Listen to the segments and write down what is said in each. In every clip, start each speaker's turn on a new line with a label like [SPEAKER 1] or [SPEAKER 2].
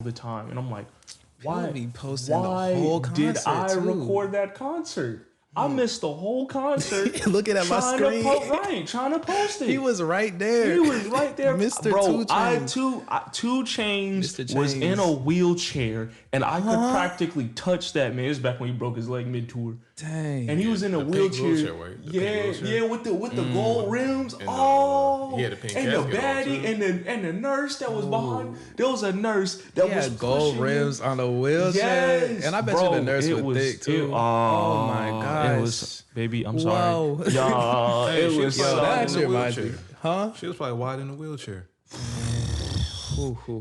[SPEAKER 1] the time, and I'm like,
[SPEAKER 2] People
[SPEAKER 1] why?
[SPEAKER 2] be posting the
[SPEAKER 1] Why
[SPEAKER 2] whole
[SPEAKER 1] did
[SPEAKER 2] concert,
[SPEAKER 1] I
[SPEAKER 2] too.
[SPEAKER 1] record that concert? I missed the whole concert.
[SPEAKER 2] Looking at my screen.
[SPEAKER 1] Trying to post it.
[SPEAKER 2] He was right there.
[SPEAKER 1] He was right there,
[SPEAKER 2] Mr.
[SPEAKER 1] bro.
[SPEAKER 2] 2 Chainz.
[SPEAKER 1] Two Chainz
[SPEAKER 2] Mr.
[SPEAKER 1] was
[SPEAKER 2] Chainz.
[SPEAKER 1] in a wheelchair, and I could practically touch that man. It was back when he broke his leg mid tour.
[SPEAKER 2] Dang.
[SPEAKER 1] And he was in a
[SPEAKER 3] The pink
[SPEAKER 1] wheelchair.
[SPEAKER 3] right? The
[SPEAKER 1] Yeah,
[SPEAKER 3] pink wheelchair.
[SPEAKER 1] yeah, with the gold rims.
[SPEAKER 3] And
[SPEAKER 1] He
[SPEAKER 3] had the pink
[SPEAKER 1] and the
[SPEAKER 3] casket on,
[SPEAKER 1] baddie
[SPEAKER 3] too.
[SPEAKER 1] and the nurse that was behind. There was a nurse that
[SPEAKER 2] He
[SPEAKER 1] was
[SPEAKER 2] had gold
[SPEAKER 1] pushing
[SPEAKER 2] rims
[SPEAKER 1] him.
[SPEAKER 2] on a wheelchair.
[SPEAKER 1] Yes,
[SPEAKER 2] And I bet
[SPEAKER 1] bro,
[SPEAKER 2] you the nurse
[SPEAKER 1] it
[SPEAKER 2] was thick too. Oh my gosh.
[SPEAKER 1] It was, baby, I'm sorry.
[SPEAKER 2] Whoa.
[SPEAKER 1] Y'all,
[SPEAKER 3] Hey,
[SPEAKER 1] it
[SPEAKER 3] she
[SPEAKER 1] was
[SPEAKER 3] was
[SPEAKER 2] Yo,
[SPEAKER 3] probably
[SPEAKER 1] so,
[SPEAKER 2] that
[SPEAKER 3] wide in
[SPEAKER 2] actually
[SPEAKER 3] the
[SPEAKER 2] reminds me.
[SPEAKER 3] wheelchair.
[SPEAKER 2] Huh?
[SPEAKER 3] She was probably wide in the wheelchair.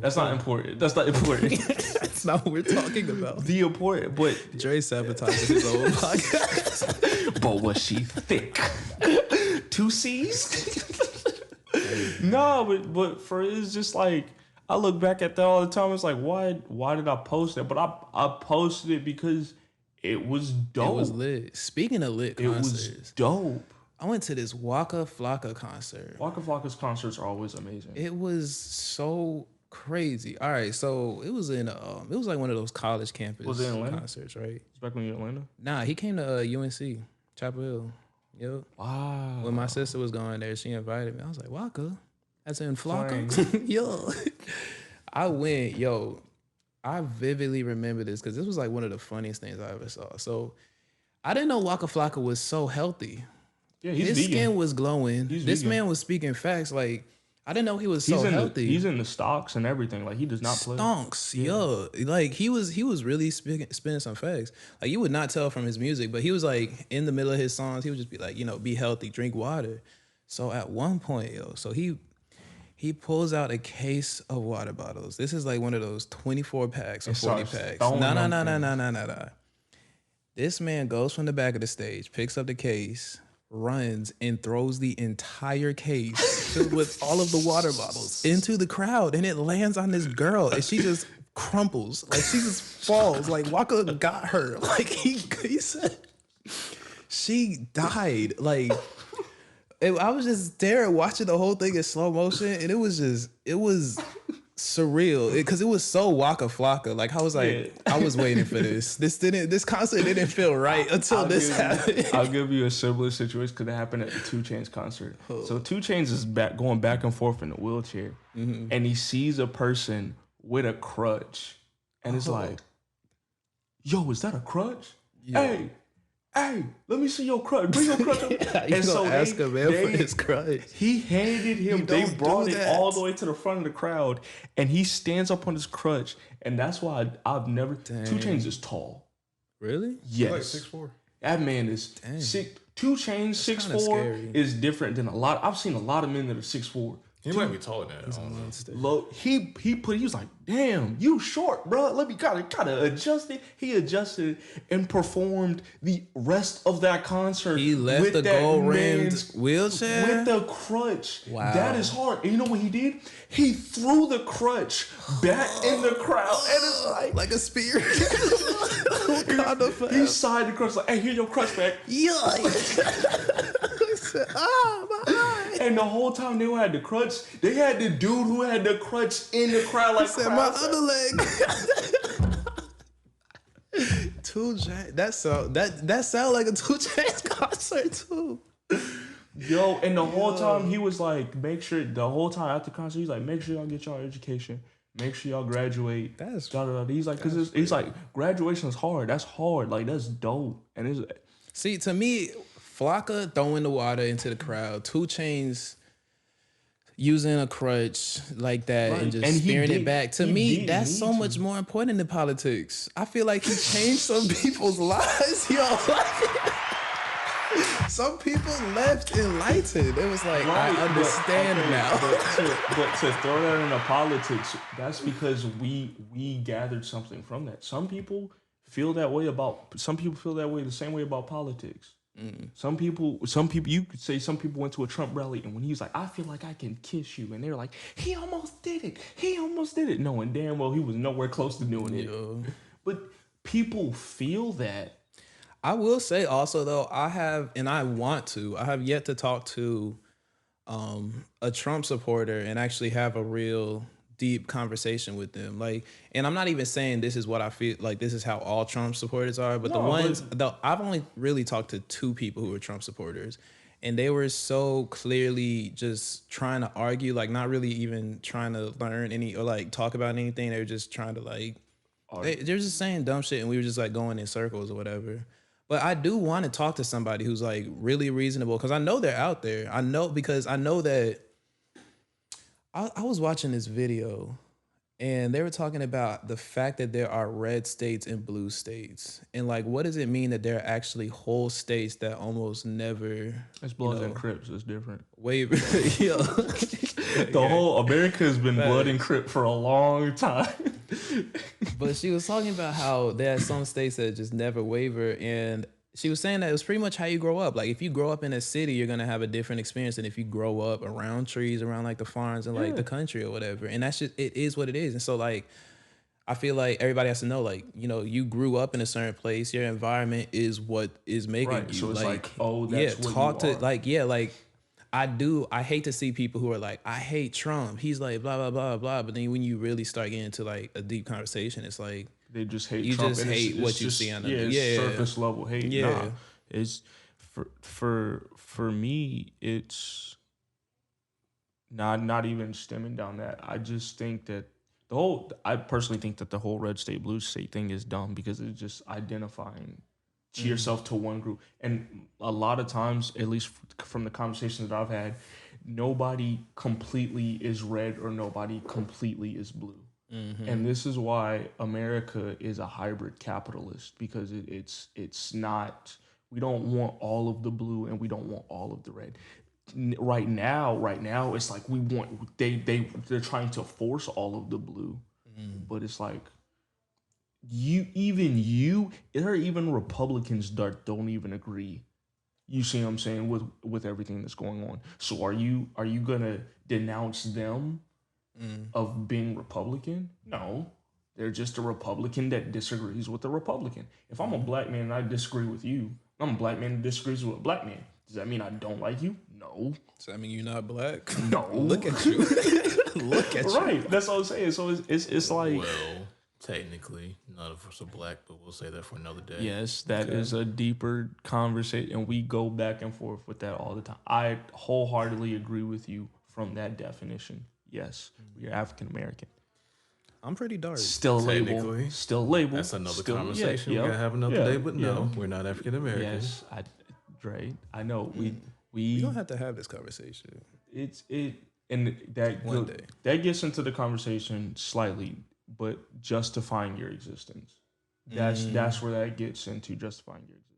[SPEAKER 1] That's not important. That's not important.
[SPEAKER 2] That's not what we're talking about.
[SPEAKER 1] The important, but
[SPEAKER 2] Dre sabotaging his own podcast.
[SPEAKER 1] but was she thick? 2 C's? No, but for it's just like I look back at that all the time. It's like why did I post that? But I posted it because it was dope.
[SPEAKER 2] It was lit. Speaking of lit
[SPEAKER 1] It
[SPEAKER 2] concerts,
[SPEAKER 1] was dope.
[SPEAKER 2] I went to this Waka Flocka concert.
[SPEAKER 1] Waka Flocka's concerts are always amazing.
[SPEAKER 2] It was so crazy. All right, so it was in it was like one of those college campus
[SPEAKER 1] Was it in Atlanta?
[SPEAKER 2] concerts, right?
[SPEAKER 1] It's back when you were in Atlanta.
[SPEAKER 2] Nah, he came to UNC, Chapel Hill. Yep.
[SPEAKER 1] Wow.
[SPEAKER 2] When my sister was going there, she invited me. I was like, Waka? That's in Flocka?
[SPEAKER 1] Flying.
[SPEAKER 2] Yo. I went, I vividly remember this because this was like one of the funniest things I ever saw. So I didn't know Waka Flocka was so healthy.
[SPEAKER 1] Yeah, he's
[SPEAKER 2] His
[SPEAKER 1] vegan.
[SPEAKER 2] skin was glowing.
[SPEAKER 1] He's
[SPEAKER 2] This
[SPEAKER 1] vegan.
[SPEAKER 2] man was speaking facts. Like, I didn't know he was so
[SPEAKER 1] he's in
[SPEAKER 2] healthy.
[SPEAKER 1] he's in the stocks and everything. Like he does not play.
[SPEAKER 2] Stonks, yo. Like he was really spinning some facts. Like you would not tell from his music, but he was like in the middle of his songs, he would just be like, be healthy, drink water. So at one point, so he pulls out a case of water bottles. This is like one of those 24 packs or 40
[SPEAKER 1] starts
[SPEAKER 2] packs.
[SPEAKER 1] throwing
[SPEAKER 2] No.
[SPEAKER 1] them things.
[SPEAKER 2] This man goes from the back of the stage, picks up the case, runs and throws the entire case filled with all of the water bottles into the crowd, and it lands on this girl, and she just crumples, like she just falls. Like Waka got her, like he said, she died. Like I was just there watching the whole thing in slow motion, and it was surreal because it was so Waka Flocka. Like I was like, I was waiting for this. This concert didn't feel right until this happened.
[SPEAKER 1] I'll give you a similar situation because it happened at the 2 Chainz concert. So 2 Chainz is going back and forth in a wheelchair, and he sees a person with a crutch, and it's like, "Yo, is that a crutch? Hey, let me see your crutch. Bring your crutch."
[SPEAKER 2] And so ask a man for his crutch.
[SPEAKER 1] He handed him. They brought it all the way to the front of the crowd, and he stands up on his crutch, and that's why I've never. 2 Chainz is tall.
[SPEAKER 2] Really?
[SPEAKER 1] Yes,
[SPEAKER 3] Like 6'4".
[SPEAKER 1] that man is 2 Chainz 6'4"
[SPEAKER 2] scary.
[SPEAKER 1] is different than a lot. I've seen a lot of men that are 6'4".
[SPEAKER 3] He might be taller than that. I don't know.
[SPEAKER 1] Low, he was like, "Damn, you short, bro. Let me gotta adjust it." He adjusted and performed the rest of that concert.
[SPEAKER 2] He left
[SPEAKER 1] with
[SPEAKER 2] the
[SPEAKER 1] that
[SPEAKER 2] gold rimmed
[SPEAKER 1] man's-
[SPEAKER 2] wheelchair
[SPEAKER 1] with the crutch.
[SPEAKER 2] Wow.
[SPEAKER 1] That is hard. And you know what he did? He threw the crutch back in the crowd, and it's like
[SPEAKER 2] a spear. Kind of
[SPEAKER 1] he signed the crutch like, "Hey, here your crutch back."
[SPEAKER 2] My eye.
[SPEAKER 1] And the whole time they had the crutch, they had the dude who had the crutch in the crowd like
[SPEAKER 2] Said my other leg. 2 Chainz. That sound like a 2 Chainz concert too.
[SPEAKER 1] Yo, and the whole time he was like, make sure, the whole time after the concert, he's like, make sure y'all get y'all education. Make sure y'all graduate.
[SPEAKER 2] That's
[SPEAKER 1] He's like, because he's like, graduation is hard. That's hard. Like, that's dope. And it's,
[SPEAKER 2] See, to me, Flocka throwing the water into the crowd, 2 Chainz using a crutch like that and just
[SPEAKER 1] And he
[SPEAKER 2] spearing
[SPEAKER 1] did-
[SPEAKER 2] it back. To
[SPEAKER 1] he
[SPEAKER 2] me,
[SPEAKER 1] did
[SPEAKER 2] that's
[SPEAKER 1] need
[SPEAKER 2] so
[SPEAKER 1] to.
[SPEAKER 2] much more important than politics. I feel like he changed some people's lives, yo. Some people left enlightened. It was like, I understand now.
[SPEAKER 1] But to throw that into politics, that's because we gathered something from that. Some people feel that way the same way about politics. Some people, you could say some people went to a Trump rally, and when he was like, "I feel like I can kiss you," and they're like, he almost did it, knowing damn well he was nowhere close to doing it. But people feel that.
[SPEAKER 2] I will say also though, I have yet to talk to a Trump supporter and actually have a real deep conversation with them. Like, and I'm not even saying this is what I feel like this is how all Trump supporters are, but I've only really talked to 2 people who were Trump supporters, and they were so clearly just trying to argue, like not really even trying to learn any or like talk about anything. They were just trying to like they're just saying dumb shit, and we were just like going in circles or whatever. But I do want to talk to somebody who's like really reasonable, because I know they're out there. I know that I was watching this video and they were talking about the fact that there are red states and blue states. And like, what does it mean that there are actually whole states that almost never...
[SPEAKER 1] It's Bloods and Crips. It's different.
[SPEAKER 2] Wait, yo.
[SPEAKER 1] The whole America has been Blood and Crip for a long time.
[SPEAKER 2] But she was talking about how there are some states that just never waver, and she was saying that it was pretty much how you grow up. Like, if you grow up in a city, you're going to have a different experience than if you grow up around trees, around like the farms and like the country or whatever. And that's just, it is what it is. And so like, I feel like everybody has to know, like, you know, you grew up in a certain place, your environment is what is making you.
[SPEAKER 1] So it's like, oh, that's what
[SPEAKER 2] talk
[SPEAKER 1] you
[SPEAKER 2] to,
[SPEAKER 1] are.
[SPEAKER 2] like, yeah, like, I hate to see people who are like, I hate Trump. He's like, blah, blah, blah, blah. But then when you really start getting into like a deep conversation, it's like,
[SPEAKER 1] they just hate
[SPEAKER 2] you
[SPEAKER 1] Trump.
[SPEAKER 2] just hate what you see on the
[SPEAKER 1] news. Yeah, surface level hate.
[SPEAKER 2] Yeah.
[SPEAKER 1] Nah, it's for me, it's not even stemming down that. I just think that I personally think that the whole red state, blue state thing is dumb, because it's just identifying to yourself to one group. And a lot of times, at least from the conversations that I've had, nobody completely is red or nobody completely is blue. Mm-hmm. And this is why America is a hybrid capitalist, because it's not, we don't want all of the blue and we don't want all of the red. Right now, it's like they're trying to force all of the blue, but it's like there are even Republicans that don't even agree. You see what I'm saying with everything that's going on. So are you gonna denounce them of being Republican? No, they're just a Republican that disagrees with a Republican. If I'm a black man and I disagree with you, I'm a black man that disagrees with a black man. Does that mean I don't like you? No.
[SPEAKER 2] Does that mean you're not black?
[SPEAKER 1] No.
[SPEAKER 2] Look at you. Look at you.
[SPEAKER 1] Right. That's what I'm saying. So it's like,
[SPEAKER 3] well, technically, none of us are black, but we'll say that for another day.
[SPEAKER 1] Yes, that is a deeper conversation, and we go back and forth with that all the time. I wholeheartedly agree with you from that definition. Yes, we are African American.
[SPEAKER 2] I'm pretty dark.
[SPEAKER 1] Still label.
[SPEAKER 3] That's another conversation. We're gonna have another day, but no, we're not African American.
[SPEAKER 1] Yes, Dre, I know
[SPEAKER 2] we don't have to have this conversation.
[SPEAKER 1] One day that gets into the conversation slightly, but justifying your existence. That's where that gets into justifying your existence.